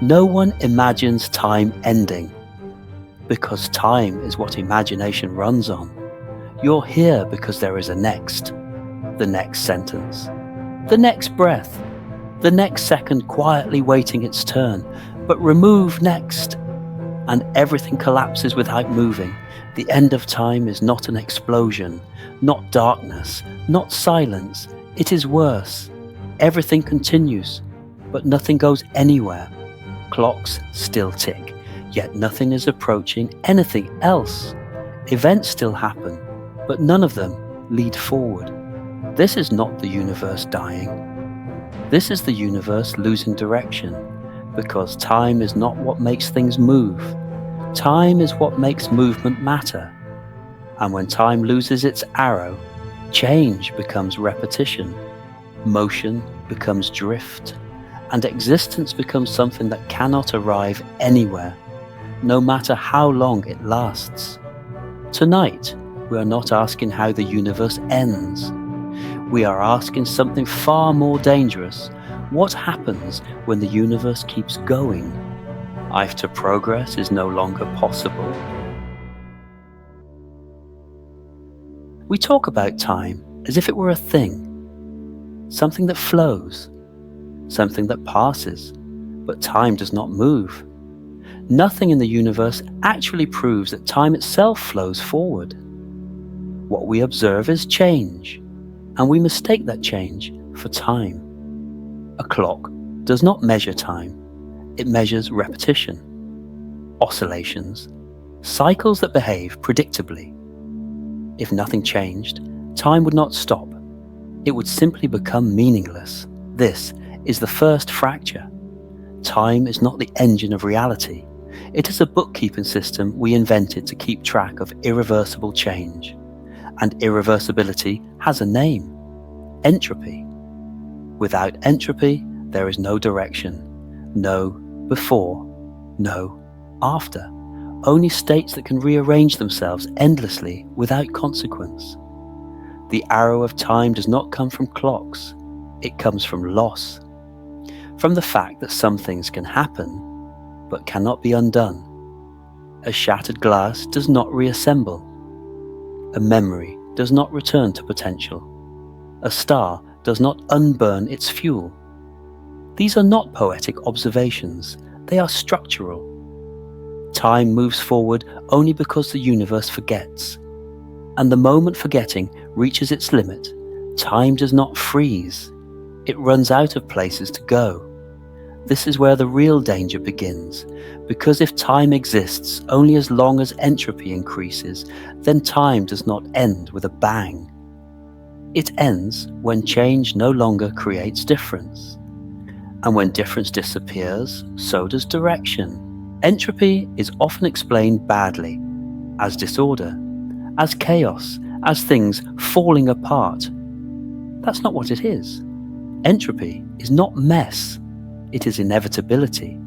No one imagines time ending, because time is what imagination runs on. You're here because there is a next, the next sentence, the next breath, the next second quietly waiting its turn, but remove next, and everything collapses without moving. The end of time is not an explosion, not darkness, not silence. It is worse. Everything continues, but nothing goes anywhere. Clocks still tick, yet nothing is approaching anything else. Events still happen, but none of them lead forward. This is not the universe dying. This is the universe losing direction, because time is not what makes things move. Time is what makes movement matter. And when time loses its arrow, change becomes repetition, motion becomes drift, and existence becomes something that cannot arrive anywhere, no matter how long it lasts. Tonight, we are not asking how the universe ends. We are asking something far more dangerous. What happens when the universe keeps going? After progress is no longer possible. We talk about time as if it were a thing, something that flows, something that passes, but time does not move. Nothing in the universe actually proves that time itself flows forward. What we observe is change, and we mistake that change for time. A clock does not measure time. It measures repetition, oscillations, cycles that behave predictably. If nothing changed, time would not stop. It would simply become meaningless. This is the first fracture. Time is not the engine of reality. It is a bookkeeping system we invented to keep track of irreversible change. And irreversibility has a name: entropy. Without entropy, there is no direction, no before, no after. Only states that can rearrange themselves endlessly without consequence. The arrow of time does not come from clocks. It comes from loss. From the fact that some things can happen, but cannot be undone. A shattered glass does not reassemble. A memory does not return to potential. A star does not unburn its fuel. These are not poetic observations, they are structural. Time moves forward only because the universe forgets. And the moment forgetting reaches its limit, time does not freeze. It runs out of places to go. This is where the real danger begins, because if time exists only as long as entropy increases, then time does not end with a bang. It ends when change no longer creates difference. And when difference disappears, so does direction. Entropy is often explained badly, as disorder, as chaos, as things falling apart. That's not what it is. Entropy is not mess. It is inevitability.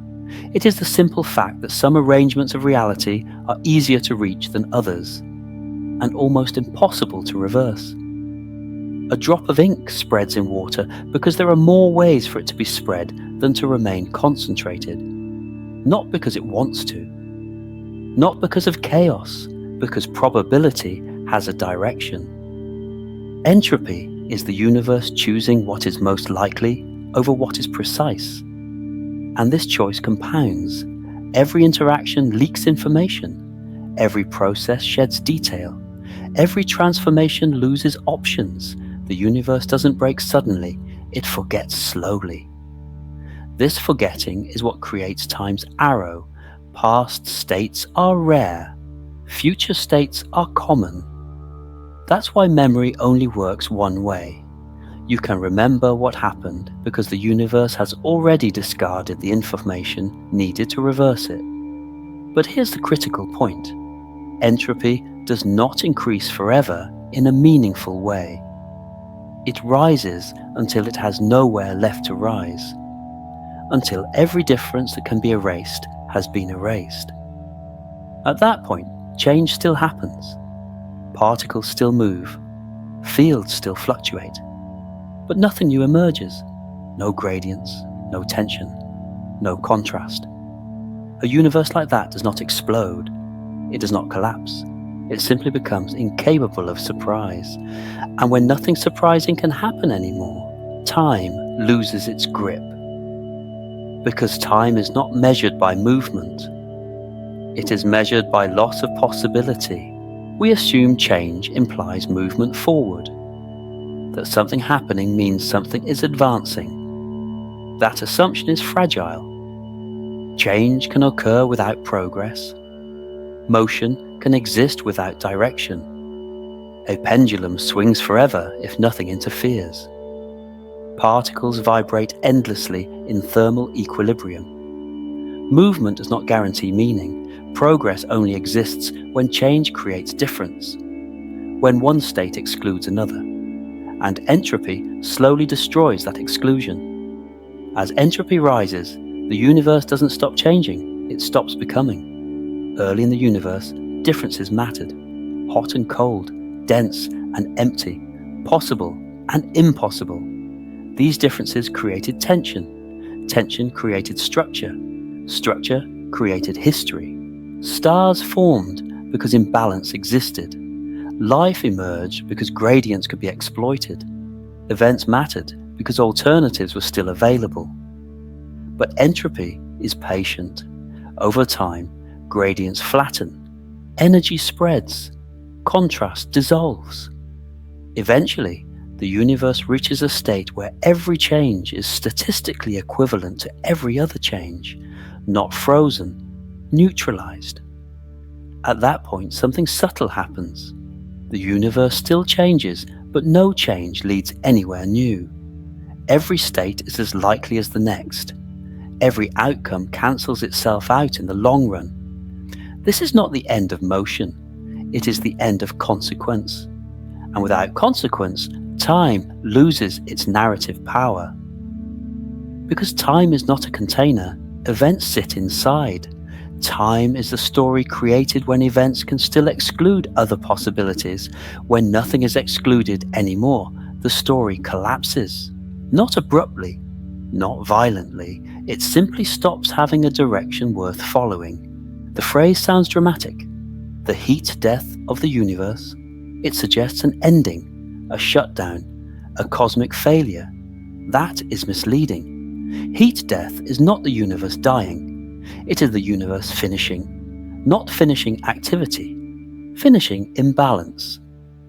It is the simple fact that some arrangements of reality are easier to reach than others, and almost impossible to reverse. A drop of ink spreads in water because there are more ways for it to be spread than to remain concentrated. Not because it wants to. Not because of chaos, because probability has a direction. Entropy is the universe choosing what is most likely over what is precise. And this choice compounds. Every interaction leaks information. Every process sheds detail. Every transformation loses options. The universe doesn't break suddenly, it forgets slowly. This forgetting is what creates time's arrow. Past states are rare. Future states are common. That's why memory only works one way. You can remember what happened because the universe has already discarded the information needed to reverse it. But here's the critical point. Entropy does not increase forever in a meaningful way. It rises until it has nowhere left to rise, until every difference that can be erased has been erased. At that point, change still happens. Particles still move. Fields still fluctuate. But nothing new emerges. No gradients, no tension, no contrast. A universe like that does not explode, it does not collapse, it simply becomes incapable of surprise. And when nothing surprising can happen anymore, time loses its grip. Because time is not measured by movement, it is measured by loss of possibility. We assume change implies movement forward, that something happening means something is advancing. That assumption is fragile. Change can occur without progress. Motion can exist without direction. A pendulum swings forever if nothing interferes. Particles vibrate endlessly in thermal equilibrium. Movement does not guarantee meaning. Progress only exists when change creates difference, when one state excludes another. And entropy slowly destroys that exclusion. As entropy rises, the universe doesn't stop changing, it stops becoming. Early in the universe, differences mattered. Hot and cold, dense and empty, possible and impossible. These differences created tension. Tension created structure. Structure created history. Stars formed because imbalance existed. Life emerged because gradients could be exploited. Events mattered because alternatives were still available. But entropy is patient. Over time, gradients flatten. Energy spreads. Contrast dissolves. Eventually, the universe reaches a state where every change is statistically equivalent to every other change, not frozen, neutralized. At that point, something subtle happens. The universe still changes, but no change leads anywhere new. Every state is as likely as the next. Every outcome cancels itself out in the long run. This is not the end of motion, it is the end of consequence. And without consequence, time loses its narrative power. Because time is not a container, events sit inside. Time is the story created when events can still exclude other possibilities. When nothing is excluded anymore, the story collapses. Not abruptly, not violently, it simply stops having a direction worth following. The phrase sounds dramatic. The heat death of the universe. It suggests an ending, a shutdown, a cosmic failure. That is misleading. Heat death is not the universe dying. It is the universe finishing. Not finishing activity, finishing imbalance.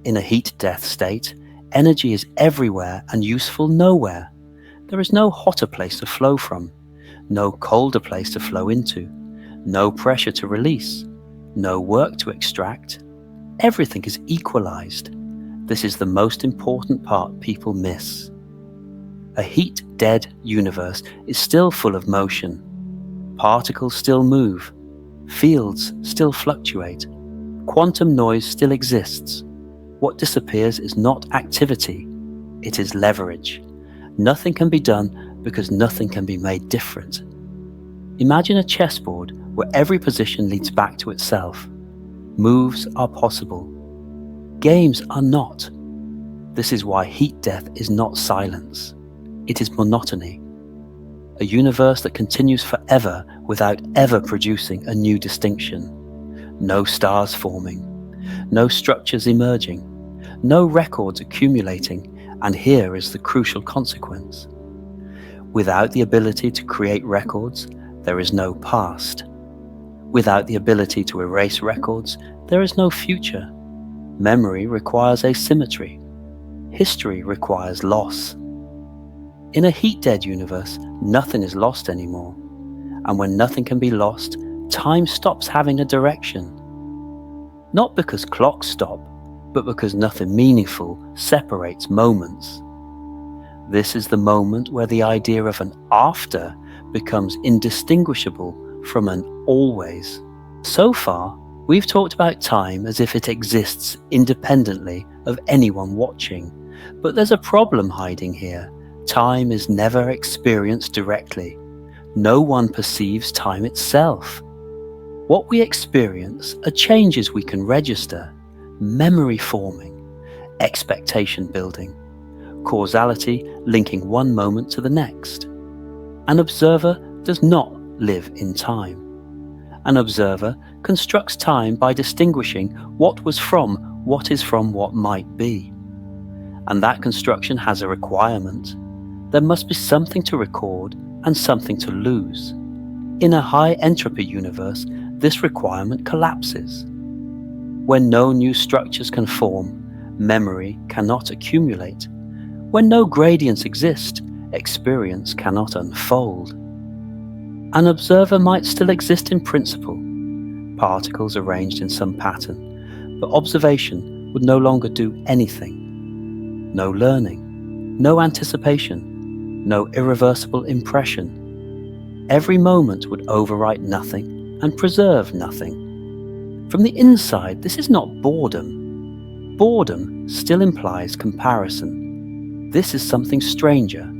In a heat death state, energy is everywhere and useful nowhere. There is no hotter place to flow from, no colder place to flow into, no pressure to release, no work to extract. Everything is equalized. This is the most important part people miss. A heat-dead universe is still full of motion. Particles still move. Fields still fluctuate. Quantum noise still exists. What disappears is not activity, it is leverage. Nothing can be done because nothing can be made different. Imagine a chessboard where every position leads back to itself. Moves are possible. Games are not. This is why heat death is not silence. It is monotony. A universe that continues forever without ever producing a new distinction. No stars forming. No structures emerging. No records accumulating. And here is the crucial consequence. Without the ability to create records, there is no past. Without the ability to erase records, there is no future. Memory requires asymmetry. History requires loss. In a heat-dead universe, nothing is lost anymore. And when nothing can be lost, time stops having a direction. Not because clocks stop, but because nothing meaningful separates moments. This is the moment where the idea of an after becomes indistinguishable from an always. So far, we've talked about time as if it exists independently of anyone watching. But there's a problem hiding here. Time is never experienced directly. No one perceives time itself. What we experience are changes we can register, memory forming, expectation building, causality linking one moment to the next. An observer does not live in time. An observer constructs time by distinguishing what was from what is from what might be. And that construction has a requirement. There must be something to record and something to lose. In a high entropy universe, this requirement collapses. When no new structures can form, memory cannot accumulate. When no gradients exist, experience cannot unfold. An observer might still exist in principle, particles arranged in some pattern, but observation would no longer do anything. No learning, no anticipation, no irreversible impression. Every moment would overwrite nothing and preserve nothing. From the inside, this is not boredom. Boredom still implies comparison. This is something stranger,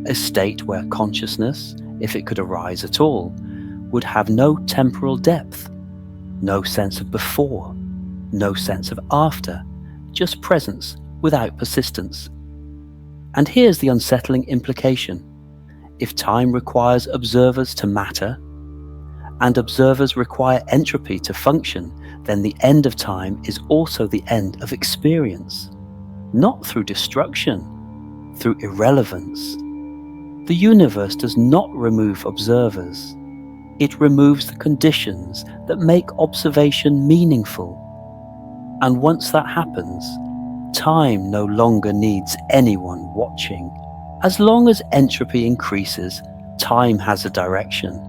a state where consciousness, if it could arise at all, would have no temporal depth, no sense of before, no sense of after, just presence without persistence. And here's the unsettling implication. If time requires observers to matter, and observers require entropy to function, then the end of time is also the end of experience. Not through destruction, through irrelevance. The universe does not remove observers. It removes the conditions that make observation meaningful. And once that happens, time no longer needs anyone watching. As long as entropy increases, time has a direction.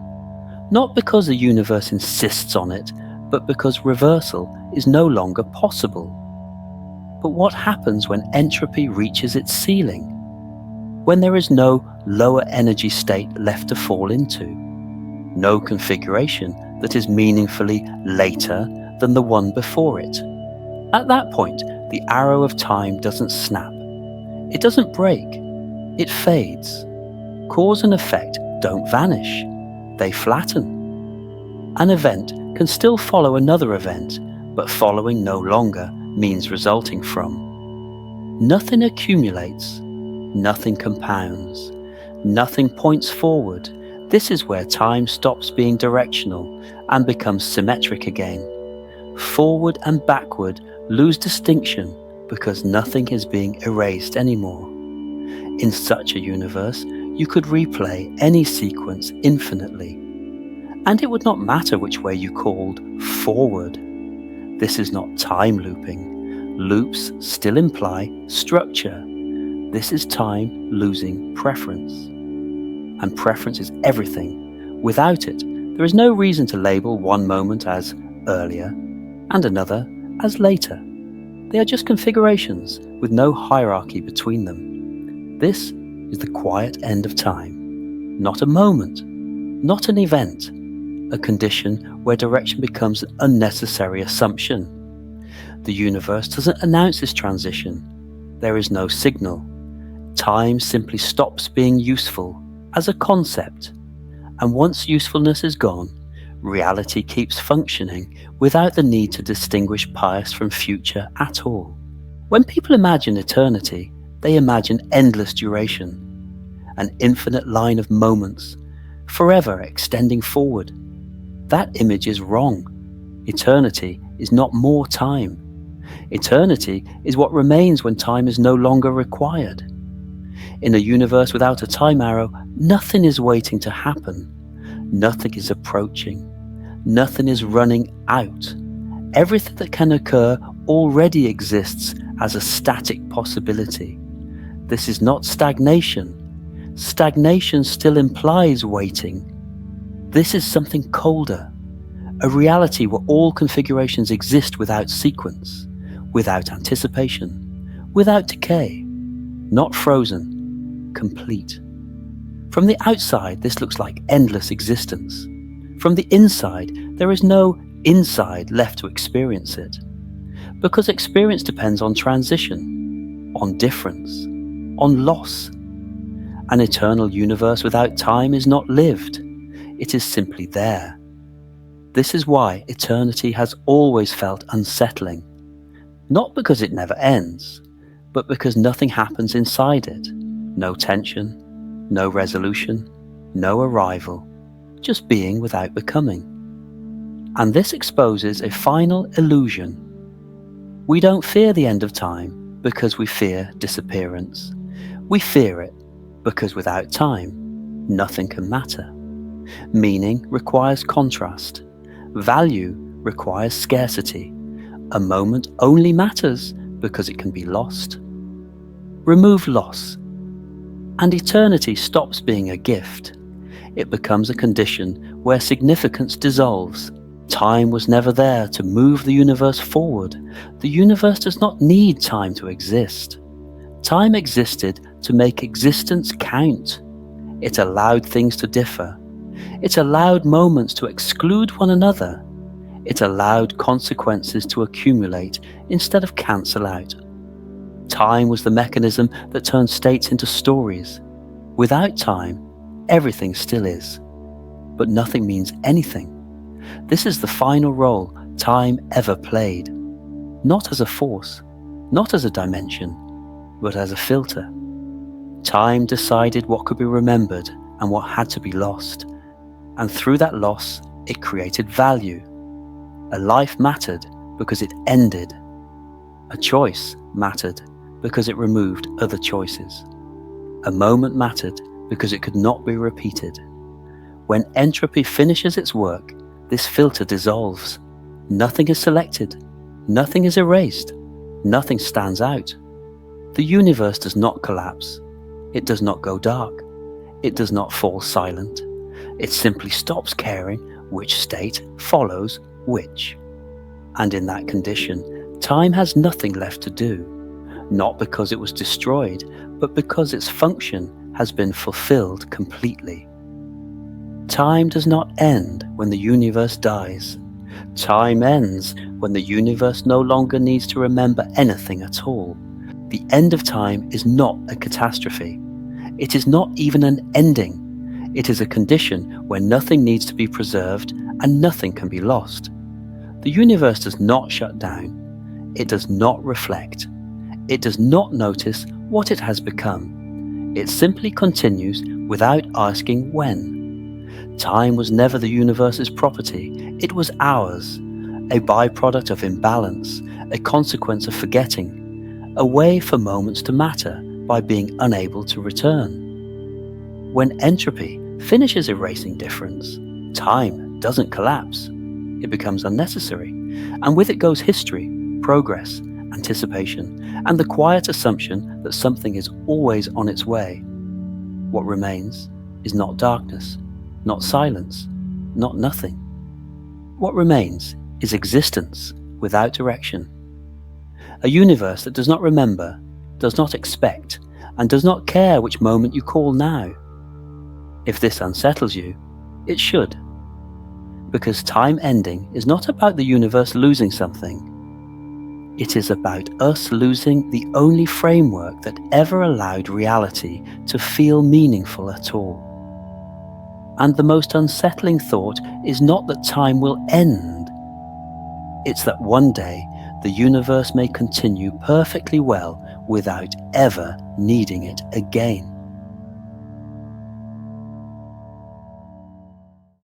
Not because the universe insists on it, but because reversal is no longer possible. But what happens when entropy reaches its ceiling? When there is no lower energy state left to fall into? No configuration that is meaningfully later than the one before it? At that point, the arrow of time doesn't snap. It doesn't break. It fades. Cause and effect don't vanish. They flatten. An event can still follow another event, but following no longer means resulting from. Nothing accumulates. Nothing compounds. Nothing points forward. This is where time stops being directional and becomes symmetric again. Forward and backward lose distinction because nothing is being erased anymore. In such a universe, you could replay any sequence infinitely, and it would not matter which way you called forward. This is not time looping. Loops still imply structure. This is time losing preference. And preference is everything. Without it, there is no reason to label one moment as earlier and another as later. They are just configurations with no hierarchy between them. This is the quiet end of time. Not a moment, not an event, a condition where direction becomes an unnecessary assumption. The universe doesn't announce this transition. There is no signal. Time simply stops being useful as a concept, and once usefulness is gone, reality keeps functioning without the need to distinguish past from future at all. When people imagine eternity, they imagine endless duration, an infinite line of moments, forever extending forward. That image is wrong. Eternity is not more time. Eternity is what remains when time is no longer required. In a universe without a time arrow, nothing is waiting to happen. Nothing is approaching. Nothing is running out. Everything that can occur already exists as a static possibility. This is not stagnation. Stagnation still implies waiting. This is something colder, a reality where all configurations exist without sequence, without anticipation, without decay, not frozen, complete. From the outside, this looks like endless existence. From the inside, there is no inside left to experience it. Because experience depends on transition, on difference, on loss. An eternal universe without time is not lived. It is simply there. This is why eternity has always felt unsettling. Not because it never ends, but because nothing happens inside it. No tension, no resolution, no arrival, just being without becoming. And this exposes a final illusion. We don't fear the end of time because we fear disappearance. We fear it because without time, nothing can matter. Meaning requires contrast. Value requires scarcity. A moment only matters because it can be lost. Remove loss, and eternity stops being a gift. It becomes a condition where significance dissolves. Time was never there to move the universe forward. The universe does not need time to exist. Time existed to make existence count. It allowed things to differ. It allowed moments to exclude one another. It allowed consequences to accumulate instead of cancel out. Time was the mechanism that turned states into stories. Without time, everything still is. But nothing means anything. This is the final role time ever played. Not as a force, not as a dimension, but as a filter. Time decided what could be remembered and what had to be lost. And through that loss, it created value. A life mattered because it ended. A choice mattered because it removed other choices. A moment mattered because it could not be repeated. When entropy finishes its work, this filter dissolves. Nothing is selected. Nothing is erased. Nothing stands out. The universe does not collapse. It does not go dark. It does not fall silent. It simply stops caring which state follows which. And in that condition, time has nothing left to do, not because it was destroyed, but because its function has been fulfilled completely. Time does not end when the universe dies. Time ends when the universe no longer needs to remember anything at all. The end of time is not a catastrophe. It is not even an ending. It is a condition where nothing needs to be preserved and nothing can be lost. The universe does not shut down. It does not reflect. It does not notice what it has become. It simply continues without asking when. Time was never the universe's property. It was ours, a byproduct of imbalance, a consequence of forgetting, a way for moments to matter by being unable to return. When entropy finishes erasing difference, time doesn't collapse. It becomes unnecessary, and with it goes history, progress, anticipation, and the quiet assumption that something is always on its way. What remains is not darkness, not silence, not nothing. What remains is existence without direction. A universe that does not remember, does not expect, and does not care which moment you call now. If this unsettles you, it should. Because time ending is not about the universe losing something. It is about us losing the only framework that ever allowed reality to feel meaningful at all. And the most unsettling thought is not that time will end. It's that one day the universe may continue perfectly well without ever needing it again.